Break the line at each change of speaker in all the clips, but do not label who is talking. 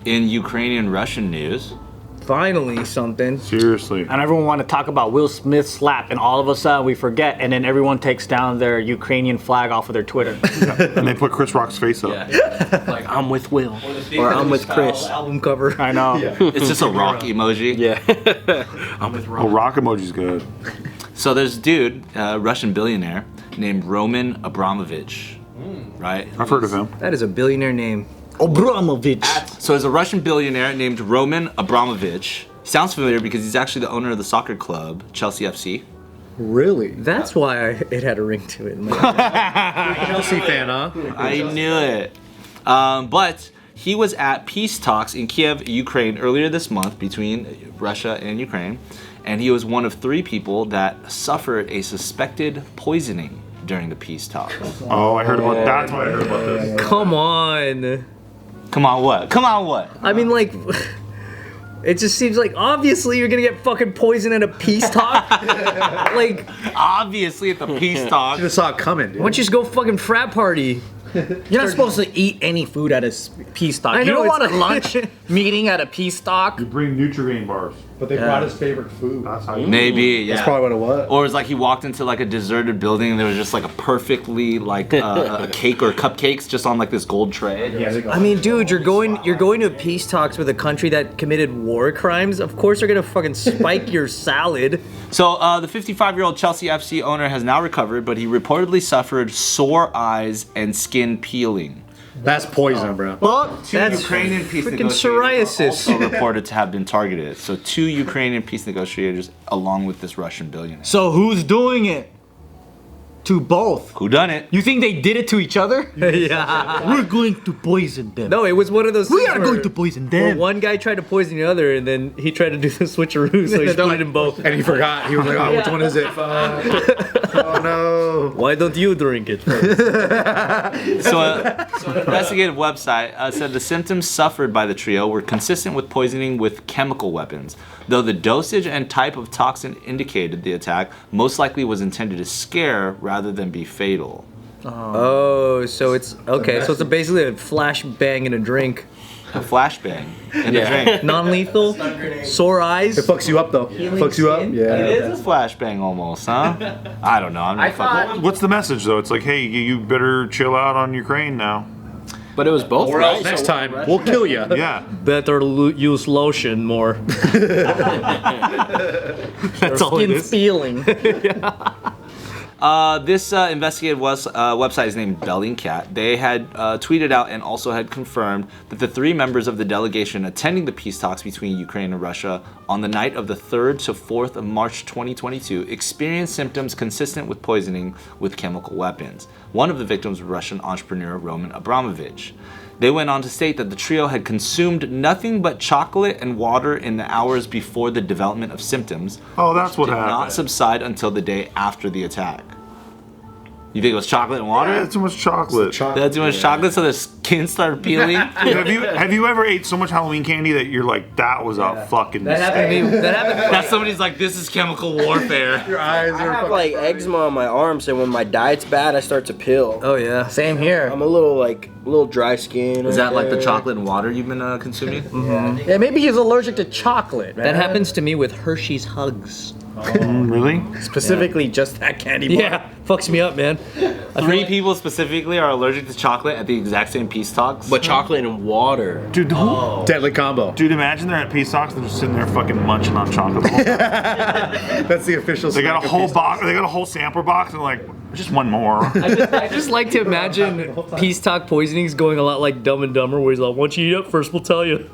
In Ukrainian-Russian news,
Finally, something.
Seriously.
And everyone want to talk about Will Smith's slap, and all of a sudden we forget, and then everyone takes down their Ukrainian flag off of their Twitter.
And they put Chris Rock's face up.
Like, I'm with Will.
Or I'm with Chris.
Album cover.
I know.
it's just a rock emoji.
Yeah.
I'm with
Oh, rock emoji's good.
So there's a dude, a Russian billionaire, named Roman Abramovich, right?
I've heard of him.
That is a billionaire name.
Abramovich.
So there's a Russian billionaire named Roman Abramovich. Sounds familiar because he's actually the owner of the soccer club, Chelsea FC.
Really? That's why it had a ring to it.
Chelsea fan, huh?
I knew it. But he was at peace talks in Kiev, Ukraine earlier this month between Russia and Ukraine. And he was one of 3 people that suffered a suspected poisoning during the peace talks.
Oh, I heard about that. That's why I heard about this.
Come on.
Come on, what? Come on, what?
I mean, like, it just seems like obviously you're gonna get fucking poisoned at a peace talk. Like,
Obviously at the peace talk.
Just saw it coming, dude.
why don't you just go fucking frat party?
You're not supposed to eat any food at a peace talk.
I
You
know,
don't want a
it's-
lunch meeting at a peace talk.
You bring Nutrigrain bars.
But they brought his favorite food.
That's how you
Maybe, yeah.
That's probably what it was.
Or it's like he walked into like a deserted building and there was just like a perfectly like a cake or cupcakes just on like this gold tray.
I mean, dude, you're going to peace talks with a country that committed war crimes. Of course, they're gonna fucking spike your salad.
So the 55-year-old Chelsea FC owner has now recovered, but he reportedly suffered sore eyes and skin peeling.
That's poison, bro.
Two
That's
Ukrainian peace
freaking
negotiators are
psoriasis.
also reported to have been targeted. So 2 Ukrainian peace negotiators along with this Russian billionaire.
So who's doing it? To both.
Who done it?
You think they did it to each other?
Yeah.
We're going to poison them.
No, it was one of those.
We
things
are
where-
going to poison
where
them.
one guy tried to poison the other, and then he tried to do the switcheroo, so he split them both.
And he forgot. He was like, oh, which one is it? Oh, no.
Why don't you drink it?
So an investigative website said the symptoms suffered by the trio were consistent with poisoning with chemical weapons, though the dosage and type of toxin indicated the attack most likely was intended to scare rather than be fatal.
Oh, so it's okay. So it's basically a flashbang in a drink.
A flashbang in the drink.
Non-lethal, sore eyes.
It fucks you up, though. Fucks you up?
It
Yeah.
is a flashbang almost, huh? I don't know. I'm not fucking.
What's the message though? It's like, hey, you better chill out on Ukraine now.
But it was both,
Or
right?
else next time, we'll kill you.
Yeah.
Better use lotion more.
That's all it is. Feeling.
This investigative website is named Bellingcat. They had tweeted out and also had confirmed that the 3 members of the delegation attending the peace talks between Ukraine and Russia on the night of the 3rd to 4th of March 2022 experienced symptoms consistent with poisoning with chemical weapons. One of the victims was Russian entrepreneur Roman Abramovich. They went on to state that the trio had consumed nothing but chocolate and water in the hours before the development of symptoms.
Oh, that's what
Did not
happened.
subside until the day after the attack. You think it was chocolate and water?
Yeah, too much chocolate.
They had too much chocolate, so their skin started peeling.
have you ever ate so much Halloween candy that you're like, that was a fucking mistake?
That happened.
That somebody's like, this is chemical warfare.
Your eyes
I
are
have like eczema on my arms, and when my diet's bad, I start to peel.
Oh yeah.
Same here.
I'm a little dry skin.
Is that like the
there.
chocolate and water you've been consuming?
Yeah, maybe he's allergic to chocolate, man.
That happens to me with Hershey's Hugs.
Really?
Specifically, just that candy bar.
Yeah, fucks me up, man.
3 people specifically are allergic to chocolate at the exact same peace talks.
But chocolate and water.
Dude,
deadly combo.
dude, imagine they're at peace talks and they're just sitting there fucking munching on chocolate. The whole time.
That's the official.
They got a
snack of
whole
peace
box. They got a whole sampler box, and like, just one more.
I just like to imagine peace talk poisonings going a lot like Dumb and Dumber, where he's like, once you eat up first, we'll tell you.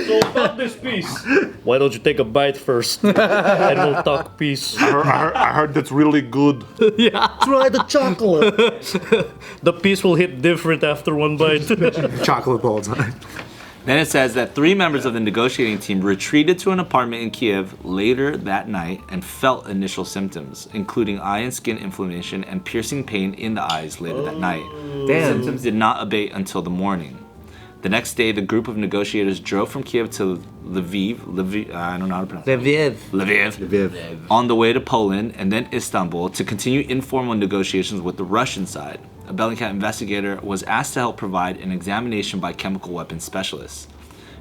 So about this piece. Why don't you take a bite first, and we'll talk peace.
I heard that's really good.
Try the chocolate.
The piece will hit different after one bite.
chocolate the whole time.
Then it says that 3 members of the negotiating team retreated to an apartment in Kiev later that night and felt initial symptoms, including eye and skin inflammation and piercing pain in the eyes later that night. The symptoms did not abate until the morning. The next day, the group of negotiators drove from Kiev to Lviv, I don't know how to pronounce it. Lviv, on the way to Poland and then Istanbul to continue informal negotiations with the Russian side. a Bellingcat investigator was asked to help provide an examination by chemical weapons specialists.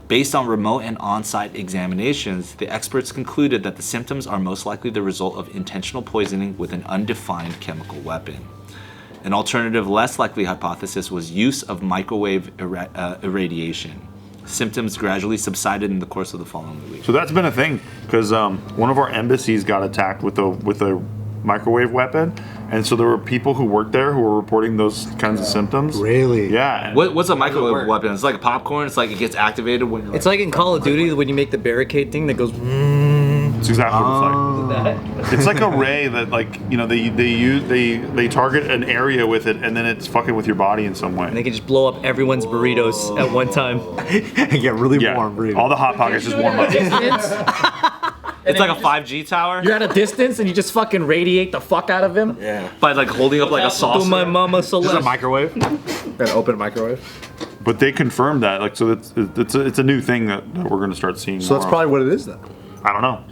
Based on remote and on-site examinations, the experts concluded that the symptoms are most likely the result of intentional poisoning with an undefined chemical weapon. An alternative, less likely hypothesis was use of microwave irradiation. Symptoms gradually subsided in the course of the following week.
So that's been a thing, because one of our embassies got attacked with a microwave weapon, and so there were people who worked there who were reporting those kinds of symptoms.
Really?
Yeah.
What's a microwave weapon? It's like popcorn. It's like it gets activated when you're
It's like in Call of Duty when you make the barricade thing that goes.
It's exactly what it's like. It's like a ray that, like, you know, they target an area with it, and then it's fucking with your body in some way.
And they can just blow up everyone's burritos at one time.
And get really warm. Really.
All the hot pockets just warm up.
it's like a 5G tower.
You're at a distance and you just fucking radiate the fuck out of him.
Yeah.
By like holding up like a
To
saucer.
my mama
Just a
Celeste.
microwave. An open microwave.
But they confirmed that, like, so it's a new thing that we're going to start seeing.
So that's
more
probably what it is then.
of. I don't know.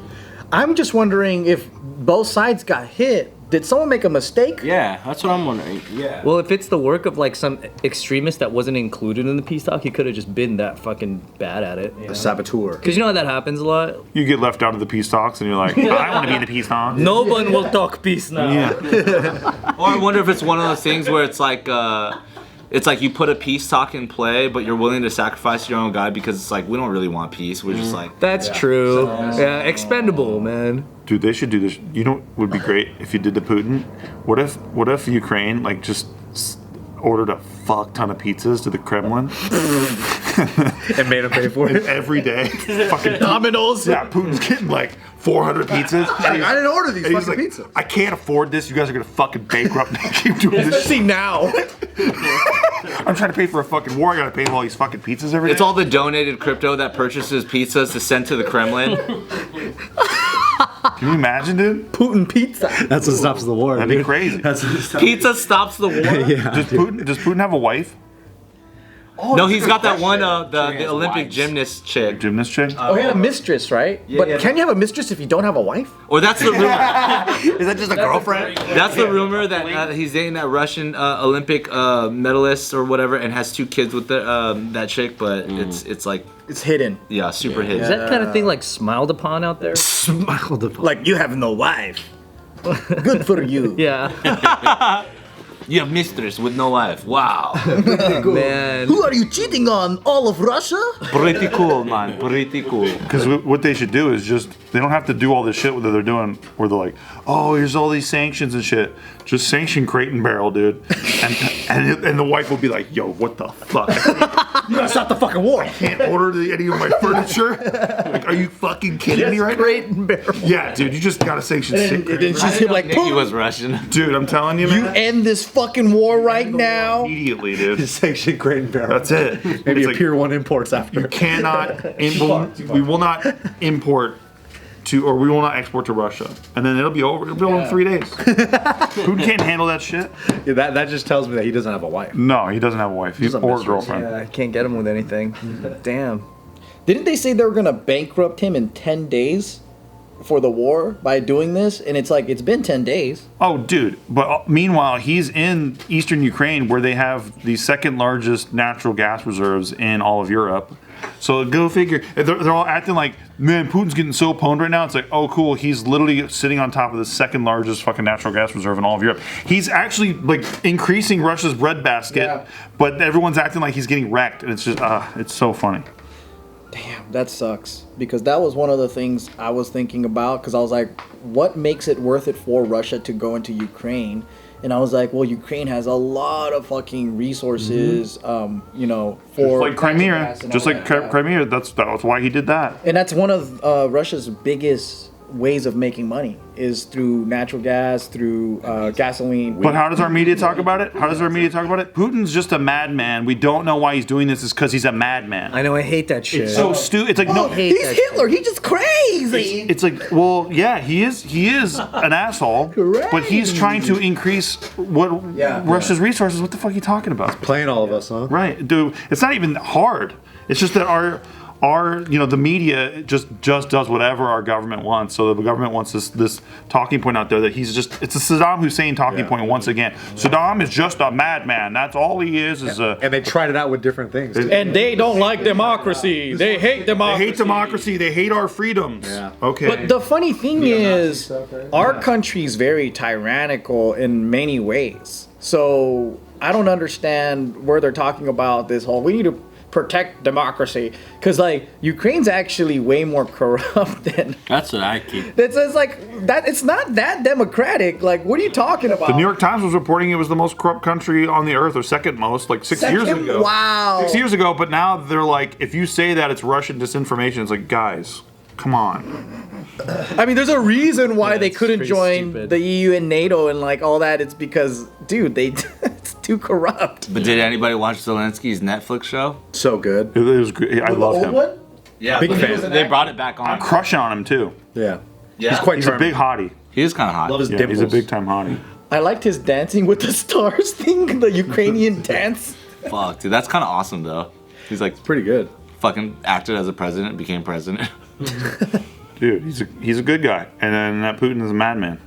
I'm just wondering if both sides got hit. Did someone make a mistake?
Yeah, that's what I'm wondering. Yeah.
Well, if it's the work of like some extremist that wasn't included in the peace talk, he could have just been that fucking bad at it.
A saboteur.
Because you know how that happens a lot?
You get left out of the peace talks, and you're like, I want to be in the peace talk.
No one will talk peace now.
Yeah.
Or I wonder if it's one of those things where it's like you put a peace talk in play, but you're willing to sacrifice your own guy because it's like we don't really want peace. We're just like
That's true. Yeah, expendable, man.
Dude, they should do this. You know what would be great if you did to Putin? What if Ukraine like just ordered a fuck ton of pizzas to the Kremlin
And made him pay for it.
every day? Fucking
Dominoes.
Yeah, Putin's getting like 400 pizzas. And
I didn't order these
and he's
fucking
like,
pizzas.
I can't afford this. You guys are gonna fucking bankrupt me. Keep doing this.
See now.
I'm trying to pay for a fucking war. I gotta pay for all these fucking pizzas every day.
it's all the donated crypto that purchases pizzas to send to the Kremlin.
Can you imagine, dude?
Putin pizza.
That's what stops the war.
That'd be
dude.
crazy.
That's what stops.
Pizza stops the war.
Yeah.
Does Putin have a wife?
No, he's got that one the Olympic gymnast chick.
Gymnast chick?
Oh, he had a mistress, right? But can you have a mistress if you don't have a wife?
Or that's the rumor.
Is that just a girlfriend?
That's the rumor that he's dating that Russian Olympic medalist or whatever, and has 2 kids with that chick. But it's like
It's hidden.
super hidden.
Is that kind of thing like smiled upon out there?
Smiled upon.
Like, you have no wife. Good for you.
Yeah.
You have mistress with no wife. Wow.
Man.
Who are you cheating on? All of Russia?
Pretty cool, man. Pretty cool.
Because what they should do is just, they don't have to do all this shit that they're doing where they're like, oh, here's all these sanctions and shit. Just sanction Crate and Barrel, dude. And the wife will be like, yo, what the fuck?
You gotta stop the fucking war.
Can't order any of my furniture? Like, are you fucking kidding me right
Crate
now?
and Barrel.
Yeah, dude, you just gotta sanction shit.
And
Crate
then
and
she's him like,
He was Russian.
Dude, I'm telling you,
you
man.
end this fucking war right now.
Immediately, dude.
Sanction Crate and Barrel.
That's it.
Maybe
It's
a
like,
Pier 1 imports after.
you cannot, we will not import to, or we will not export to Russia. And then it'll be over in 3 days. Who can't handle that shit?
Yeah, that just tells me that he doesn't have a wife.
No, he doesn't have a wife. He's
a
or a
mistress.
girlfriend.
Yeah, I can't get him with anything. Damn.
Didn't they say they were gonna bankrupt him in 10 days for the war by doing this? And it's like, it's been 10 days.
Oh, dude. But meanwhile, he's in eastern Ukraine where they have the second largest natural gas reserves in all of Europe. So go figure. They're all acting like, man, Putin's getting so pwned right now. It's like, oh, cool. He's literally sitting on top of the second largest fucking natural gas reserve in all of Europe. He's actually like increasing Russia's breadbasket, but everyone's acting like he's getting wrecked. And it's just, it's so funny.
Damn, that sucks. Because that was one of the things I was thinking about. Because I was like, what makes it worth it for Russia to go into Ukraine? And I was like, well, Ukraine has a lot of fucking resources, you know, for
Like Crimea.
gas and
Just
all
like
that, yeah.
Crimea. That's why he did that.
And that's one of Russia's biggest ways of making money is through natural gas, through gasoline.
But how does our media talk about it? Putin's just a madman. We don't know why he's doing this. Is because he's a madman.
I know, I hate that shit.
So stupid. It's like no.
hate
He's
that
Hitler. He's just crazy.
It's like, well, yeah, he is an asshole, but he's trying to increase Russia's resources. What the fuck are you talking about?
Playing all of us, huh?
Right, dude. It's not even hard. It's just that our the media just does whatever our government wants. So the government wants this talking point out there that it's a Saddam Hussein talking point once again. Saddam is just a madman. That's all he is a.
And they tried it out with different things.
And they don't like democracy. They hate democracy.
They hate democracy. They hate our freedoms.
Yeah.
Okay.
But the funny thing is, our country's very tyrannical in many ways. So I don't understand where they're talking about this whole, we need to protect democracy, because like Ukraine's actually way more corrupt than.
That's what I keep.
It's like that. It's not that democratic. Like, what are you talking about?
The New York Times was reporting it was the most corrupt country on the earth, or second most, like 6 years ago.
Wow.
6 years ago, but now they're like, if you say that it's Russian disinformation, it's like, guys, come on.
I mean, there's a reason why they
it's
couldn't
pretty
join
stupid.
the EU and NATO and like all that. It's because, dude, it's too corrupt.
But did anybody watch Zelinsky's Netflix show?
So good.
It was great. I love him.
Yeah,
Big fan.
They brought it back on.
I'm crushing on him too.
Yeah.
Yeah.
He's quite
He's a
charming.
big hottie.
He is kind of hot.
Love his
Yeah,
dimples.
he's a big time hottie.
I liked his dancing with the stars thing, the Ukrainian dance.
Fuck, dude, that's kind of awesome though. He's like
Pretty good.
fucking acted as a president, became president.
Dude, he's a good guy. And then that Putin is a madman.